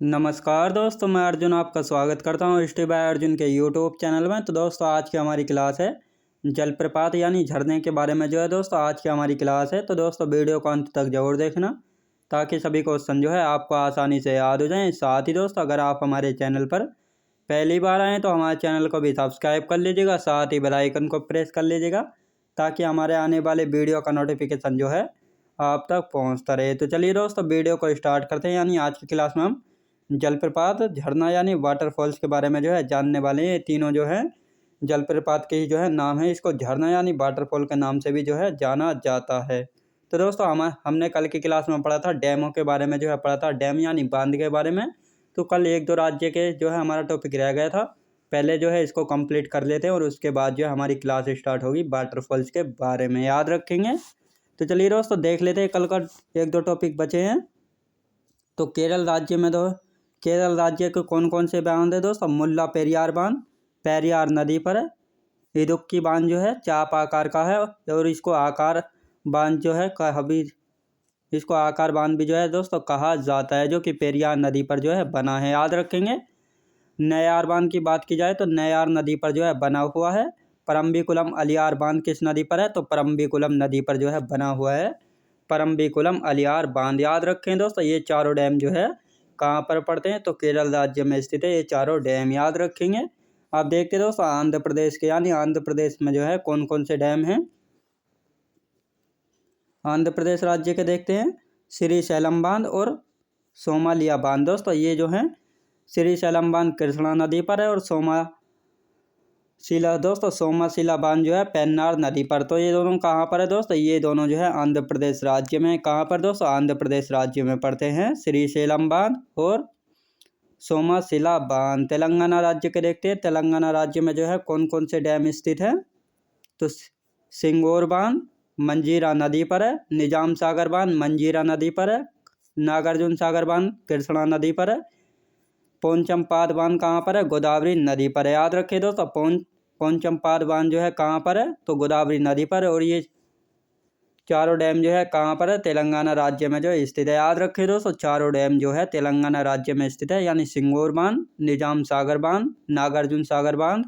नमस्कार दोस्तों, मैं अर्जुन आपका स्वागत करता हूँ स्टे बाय अर्जुन के यूट्यूब चैनल में। तो दोस्तों आज की हमारी क्लास है जलप्रपात यानी झरने के बारे में दोस्तों आज की हमारी क्लास है। तो दोस्तों वीडियो को अंत तक जरूर देखना ताकि सभी क्वेश्चन आपको आसानी से याद हो जाएं। साथ ही दोस्तों अगर आप हमारे चैनल पर पहली बार आएँ तो हमारे चैनल को भी सब्सक्राइब कर लीजिएगा, साथ ही बेल आइकन को प्रेस कर लीजिएगा ताकि हमारे आने वाले वीडियो का नोटिफिकेशन आप तक पहुँचता रहे। तो चलिए दोस्तों वीडियो को स्टार्ट करते हैं। यानी आज की क्लास में हम जलप्रपात, झरना यानी वाटरफॉल्स के बारे में जानने वाले हैं। ये तीनों जलप्रपात के ही नाम है। इसको झरना यानी वाटरफॉल के नाम से भी जाना जाता है। तो दोस्तों हमने कल की क्लास में पढ़ा था डैमों के बारे में पढ़ा था, डैम यानी बांध के बारे में। तो कल एक दो राज्य के हमारा टॉपिक रह गया था। पहले इसको कंप्लीट कर लेते हैं और उसके बाद हमारी क्लास स्टार्ट होगी वाटरफॉल्स के बारे में, याद रखेंगे। तो चलिए दोस्तों देख लेते हैं, कल का एक दो टॉपिक बचे हैं। तो केरल राज्य में केरल राज्य के कौन कौन से बांध है दोस्तों? मुल्ला पेरियार बांध पेरियार नदी पर है। इदुक्की बांध चाप आकार का है और इसको आकार बांध कभी इसको आकार बांध भी दोस्तों कहा जाता है, जो कि पेरियार नदी पर बना है, याद रखेंगे। नयार बांध की बात की जाए तो नयार नदी पर बना हुआ है। परम्बिकुलम अलियार बांध किस नदी पर है? तो परम्बिकुलम नदी पर बना हुआ है। परम्बिकुलम अलियार बांध, याद रखें दोस्तों। ये चारों डैम कहाँ पर पड़ते हैं? तो केरल राज्य में स्थित है ये चारों डैम, याद रखेंगे। आप देखते दोस्तों आंध्र प्रदेश के, यानी आंध्र प्रदेश में कौन कौन से डैम हैं। आंध्र प्रदेश राज्य के देखते हैं श्रीशैलम बांध और सोमालिया बांध। दोस्तों ये श्रीशैलम बांध कृष्णा नदी पर है और सोमाशिला बांध पेन्नार नदी पर। तो ये दोनों कहाँ पर है दोस्तों? ये दोनों आंध्र प्रदेश राज्य में। कहाँ पर दोस्तों? आंध्र प्रदेश राज्य में पड़ते हैं श्रीशैलम बांध और सोमाशिला बांध। तेलंगाना राज्य के देखते हैं, तेलंगाना राज्य में कौन कौन से डैम स्थित हैं। तो सिंगोर बांध मंजीरा नदी पर है, निजाम सागर बांध मंजीरा नदी पर है, नागार्जुन सागर बांध कृष्णा नदी पर है, पोंचमपाद बांध कहाँ पर है? गोदावरी नदी पर है, याद रखिए दोस्तों। पोंचमपाद बांध कहाँ पर है? तो गोदावरी नदी पर। और ये चारों डैम कहाँ पर है? तेलंगाना राज्य में स्थित है, याद रखिए दोस्तों। चारों डैम तेलंगाना राज्य में स्थित है, यानी सिंगोर बांध, निजाम सागर बांध, नागार्जुन सागर बांध,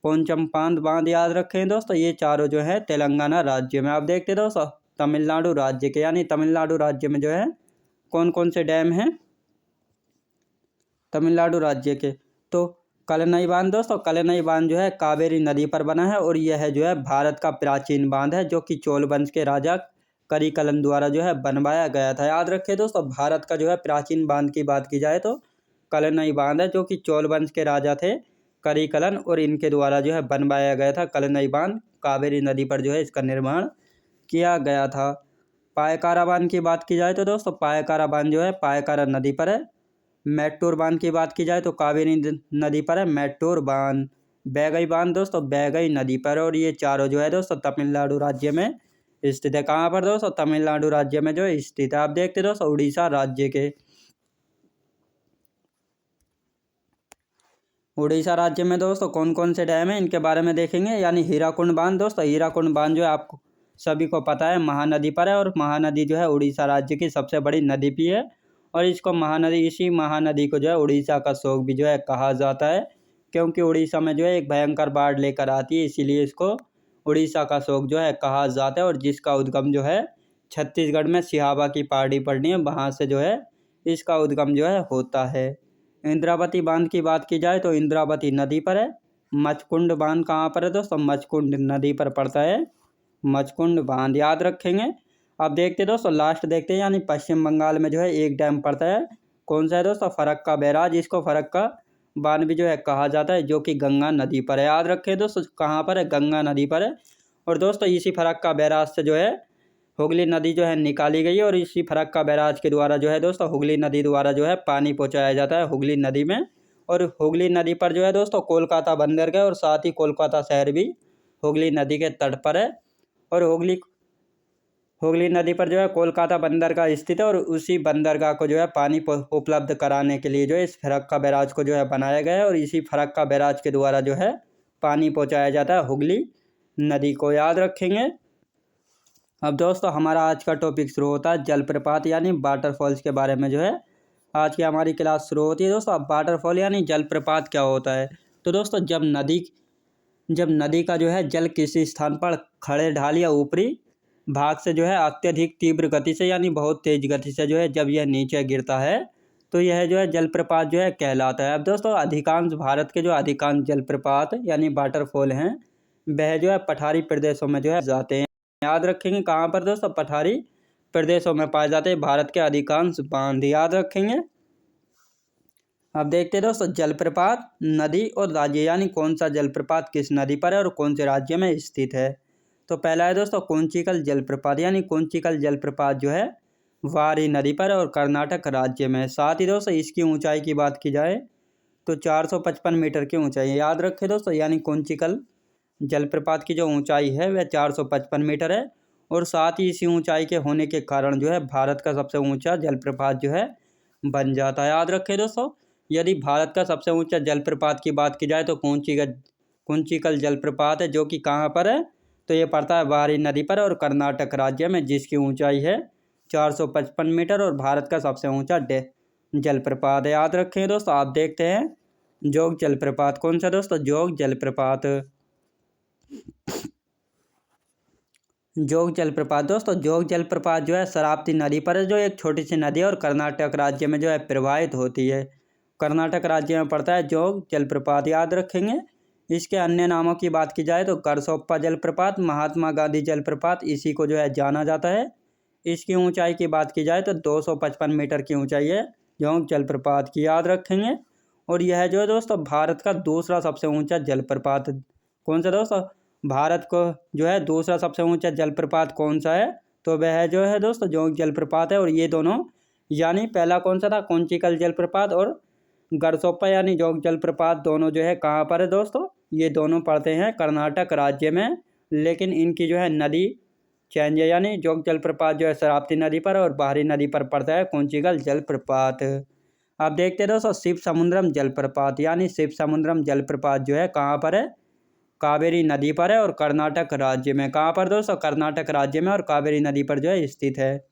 पोंचमपाद बांध, याद रखें दोस्तों। ये चारों तेलंगाना राज्य में। आप देखते दोस्तों तमिलनाडु राज्य के, यानी तमिलनाडु राज्य में कौन कौन से डैम हैं तमिलनाडु राज्य के। तो कलनई बांध दोस्तों, कलनई बांध कावेरी नदी पर बना है और यह भारत का प्राचीन बांध है, जो कि चोल वंश के राजा करिकलन द्वारा बनवाया गया था, याद रखें दोस्तों। भारत का प्राचीन बांध की बात की जाए तो कलनई बांध है, जो कि चोल वंश के राजा थे करिकलन, और इनके द्वारा बनवाया गया था कलनई बांध। कावेरी नदी पर इसका निर्माण किया गया था। पायकारा बांध की बात की जाए तो दोस्तों पायकारा बांध पायकारा नदी पर है। मैट्टूर बांध की बात की जाए तो कावेरी नदी पर है मैट्टूर बांध। बैगई बांध दोस्तों बैगई नदी पर, और ये चारों दोस्तों तमिलनाडु राज्य में स्थित है। कहाँ पर दोस्तों? तमिलनाडु राज्य में स्थित है। आप देखते दोस्तों उड़ीसा राज्य के, उड़ीसा राज्य में दोस्तों कौन कौन से डैम हैं इनके बारे में देखेंगे। यानी हीराकुंड बांध दोस्तों, हीराकुंड बांध आपको सभी को पता है महानदी पर है, और महानदी उड़ीसा राज्य की सबसे बड़ी नदी भी है। और इसको इसी महानदी को उड़ीसा का शोक भी कहा जाता है, क्योंकि उड़ीसा में एक भयंकर बाढ़ लेकर आती है, इसीलिए इसको उड़ीसा का शोक कहा जाता है। और जिसका उद्गम छत्तीसगढ़ में सिहावा की पहाड़ी पड़नी है, वहाँ से इसका उद्गम होता है। इंद्रावती बांध की बात की जाए तो इंद्रावती नदी पर है। मचकुंड बांध कहाँ पर है दोस्तों? मचकुंड नदी पर पड़ता है मचकुंड बांध, याद रखेंगे। अब देखते दोस्तों लास्ट देखते हैं, यानी पश्चिम बंगाल में एक डैम पड़ता है। कौन सा है दोस्तों? फरक्का बैराज, इसको फरक्का बांध भी कहा जाता है, जो कि गंगा नदी पर है, याद रखें दोस्तों। कहाँ पर है? गंगा नदी पर है। और दोस्तों इसी फरक्का बैराज से हुगली नदी निकाली गई है, और इसी फरक्का बैराज के द्वारा दोस्तों हुगली नदी द्वारा पानी पहुँचाया जाता है हुगली नदी में। और हुगली नदी पर दोस्तों कोलकाता बंदरगाह और साथ ही कोलकाता शहर भी हुगली नदी के तट पर है। और हुगली नदी पर कोलकाता बंदरगाह स्थित है, और उसी बंदरगाह को पानी उपलब्ध कराने के लिए इस फरक्का बैराज को बनाया गया है, और इसी फरक्का बैराज के द्वारा पानी पहुँचाया जाता है हुगली नदी को, याद रखेंगे। अब दोस्तों हमारा आज का टॉपिक शुरू होता है जलप्रपात यानी वाटरफॉल्स के बारे में आज की हमारी क्लास शुरू होती है दोस्तों। अब वाटरफॉल यानी जलप्रपात क्या होता है। तो दोस्तों जब नदी का जो है जल किसी स्थान पर खड़े ढाल या ऊपरी भाग से जो है अत्यधिक तीव्र गति से यानी बहुत तेज गति से जो है जब यह नीचे गिरता है तो यह जो है जलप्रपात जो है कहलाता है। अब दोस्तों भारत के जो अधिकांश जलप्रपात यानी वाटरफॉल हैं वह जो है पठारी प्रदेशों में जो है जाते हैं। याद रखेंगे कहाँ पर दोस्तों, पठारी प्रदेशों में पाए जाते हैं भारत के अधिकांश बांध, याद रखेंगे। अब देखते हैं दोस्तों जलप्रपात नदी और राज्य यानी कौन सा जलप्रपात किस नदी पर है और कौन से राज्य में स्थित है। तो पहला है दोस्तों कुंचिकल जलप्रपात यानी कुंचिकल जलप्रपात जो है वारी नदी पर और कर्नाटक राज्य में। साथ ही दोस्तों इसकी ऊंचाई की बात की जाए तो 455 मीटर की ऊंचाई है, याद रखें दोस्तों। यानी कुंचिकल जलप्रपात की जो ऊंचाई है वह 455 मीटर है और साथ ही इसी ऊंचाई के होने के कारण जो है भारत का सबसे ऊंचा जलप्रपात जो है बन जाता है। याद रखें दोस्तों, यदि भारत का सबसे ऊंचा जलप्रपात की बात की जाए तो कुंचिकल जलप्रपात है, जो कि कहाँ पर है तो ये पड़ता है वारी नदी पर और कर्नाटक राज्य में, जिसकी ऊंचाई है 455 मीटर और भारत का सबसे ऊंचा जलप्रपात है। याद रखें दोस्तों। आप देखते हैं जोग जलप्रपात कौन सा दोस्तों, जोग जलप्रपात। जोग जलप्रपात दोस्तों, जोग जलप्रपात जो है शरावती नदी पर है, जो एक छोटी सी नदी और कर्नाटक राज्य में जो है प्रवाहित होती है। कर्नाटक राज्य में पड़ता है जोग जलप्रपात, याद रखेंगे। इसके अन्य नामों की बात की जाए तो करसोप्पा जलप्रपात, महात्मा गांधी जलप्रपात, इसी को जो है जाना जाता है। इसकी ऊंचाई की बात की जाए तो 255 मीटर की ऊंचाई है जोग जलप्रपात की, याद रखेंगे। और यह जो है दोस्तों भारत का दूसरा सबसे ऊंचा जलप्रपात कौन सा दोस्तों, भारत को जो है दूसरा सबसे ऊंचा जलप्रपात कौन सा है तो वह जो है दोस्तों जोग जलप्रपात है। और ये दोनों यानी पहला कौन सा था कुंचिकल जलप्रपात और गरसोप्पा यानी जोग जलप्रपात, दोनों जो है कहाँ पर है दोस्तों, ये दोनों पड़ते हैं कर्नाटक राज्य में। लेकिन इनकी जो है नदी चेंज है, यानी जोग जलप्रपात जो है शरावती नदी पर और बाहरी नदी पर पड़ता है कुंचिकल जलप्रपात। अब देखते हैं दोस्तों शिव समुद्रम जलप्रपात यानी शिव समुद्रम जलप्रपात जो है कहाँ पर है, कावेरी नदी पर है और कर्नाटक राज्य में। कहाँ पर दोस्तों, कर्नाटक राज्य में और कावेरी नदी पर जो है स्थित है।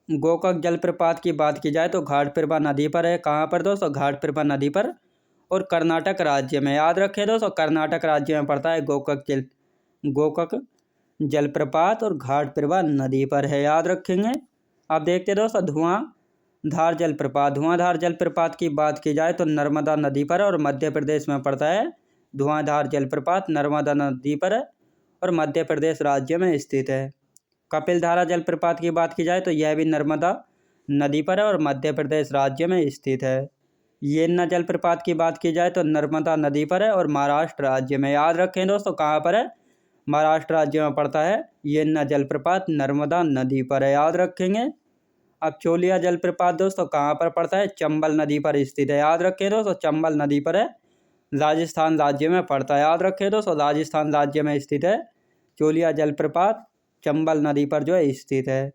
गोकाक जलप्रपात की बात की जाए तो घाटपिरबा नदी पर है, कहाँ पर दोस्तों, घाटपिरबा नदी पर और कर्नाटक राज्य में। याद रखें दोस्तों कर्नाटक राज्य में पड़ता है गोकाक जलप्रपात और घाटपिरबा नदी पर है, याद रखेंगे। अब देखते दोस्तों धुआंधार जलप्रपात की बात की जाए तो नर्मदा नदी पर और मध्य प्रदेश में पड़ता है। धुआंधार जलप्रपात नर्मदा नदी पर है और मध्य प्रदेश राज्य में स्थित है। कपिलधारा जलप्रपात की बात की जाए तो यह भी नर्मदा नदी पर है और मध्य प्रदेश राज्य में स्थित है। येन्ना जलप्रपात की बात की जाए तो नर्मदा नदी पर है और महाराष्ट्र राज्य में। याद रखें दोस्तों कहाँ पर है, महाराष्ट्र राज्य में पड़ता है येन्ना जलप्रपात, नर्मदा नदी पर है, याद रखेंगे। अब चोलिया जलप्रपात दोस्तों कहाँ पर पड़ता है, चंबल नदी पर स्थित है, याद रखें दोस्तों चंबल नदी पर है, राजस्थान राज्य में पड़ता है। याद रखें दोस्तों राजस्थान राज्य में स्थित है चोलिया जलप्रपात, चंबल नदी पर जो है स्थित है।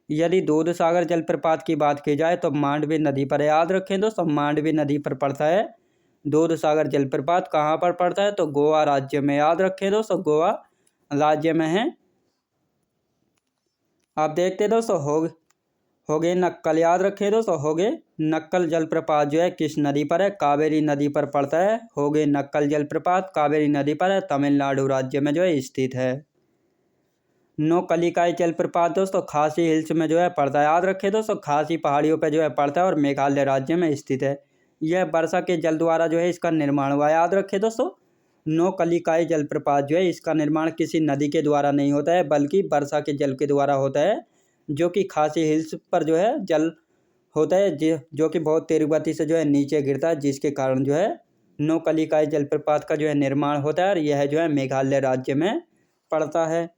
यदि दूधसागर जलप्रपात की बात की जाए तो मांडवी नदी पर है, याद रखें दोस्तों मांडवी नदी पर पड़ता है दूधसागर जलप्रपात। कहाँ पर पड़ता है तो गोवा राज्य में, याद रखें दोस्तों गोवा राज्य में है। आप देखते दोस्तों होगे नक्कल, याद रखें दोस्तों होगे नक्कल जलप्रपात जो है किस नदी पर है, कावेरी नदी पर पड़ता है। होगे नक्कल जलप्रपात कावेरी नदी पर है, तमिलनाडु राज्य में जो है स्थित है। नोकलिकाई जलप्रपात दोस्तों खासी हिल्स में जो है पड़ता है, याद रखें दोस्तों खासी पहाड़ियों पर जो है पड़ता है और मेघालय राज्य में स्थित है। यह वर्षा के जल द्वारा जो है इसका निर्माण हुआ है। याद रखें दोस्तों नोकलिकाई जलप्रपात जो है इसका निर्माण किसी नदी के द्वारा नहीं होता है बल्कि वर्षा के जल के द्वारा होता है, जो कि खासी हिल्स पर जो है जल होता है जो कि बहुत तेज गति से जो है नीचे गिरता है, जिसके कारण जो है नोकलिकाई जलप्रपात का जो है निर्माण होता है और यह जो है मेघालय राज्य में पड़ता है।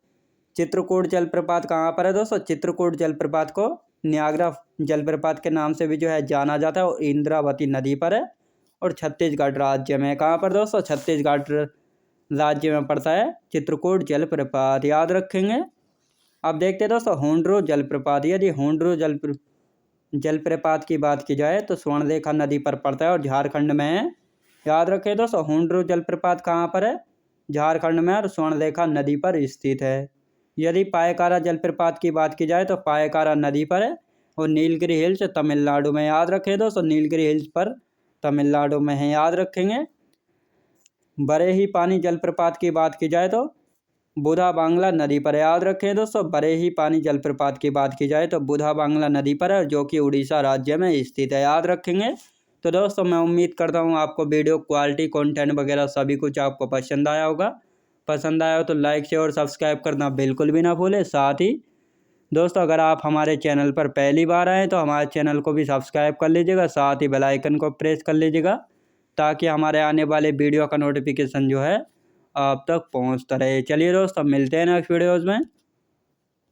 चित्रकूट जलप्रपात कहाँ पर है दोस्तों, चित्रकूट जलप्रपात को न्यागरा जलप्रपात के नाम से भी जो है जाना जाता है और इंद्रावती नदी पर है और छत्तीसगढ़ राज्य में। कहाँ पर दोस्तों, छत्तीसगढ़ राज्य में पड़ता है चित्रकूट जलप्रपात, याद रखेंगे। अब देखते हैं दोस्तों हुंड्रू जलप्रपात। यदि हुंड्रू जलप्रपात की बात की जाए तो स्वर्णरेखा नदी पर पड़ता है और झारखंड में है, याद रखें दोस्तों हुंड्रू जलप्रपात कहाँ पर है, झारखंड में और स्वर्णरेखा नदी पर स्थित है। यदि पायकारा जलप्रपात की बात की जाए तो पायकारा नदी पर है और नीलगिरी हिल्स तमिलनाडु में, याद रखें दोस्तों, नीलगिरी हिल्स पर तमिलनाडु में है, याद रखेंगे। बरेही पानी जलप्रपात की बात की जाए तो बुधा बांग्ला नदी पर, याद रखें दोस्तों, बरेही पानी जलप्रपात की बात की जाए तो बुधा बांग्ला नदी पर है, जो कि उड़ीसा राज्य में स्थित है, याद रखेंगे। तो दोस्तों मैं उम्मीद करता हूँ आपको वीडियो क्वालिटी कंटेंट वगैरह सभी कुछ आपको पसंद आया होगा। पसंद आया हो तो लाइक शेयर और सब्सक्राइब करना बिल्कुल भी ना भूलें। साथ ही दोस्तों अगर आप हमारे चैनल पर पहली बार आएँ तो हमारे चैनल को भी सब्सक्राइब कर लीजिएगा, साथ ही बेल आइकन को प्रेस कर लीजिएगा, ताकि हमारे आने वाले वीडियो का नोटिफिकेशन जो है आप तक पहुंचता रहे। चलिए दोस्तों मिलते हैं नेक्स्ट वीडियोज़ में।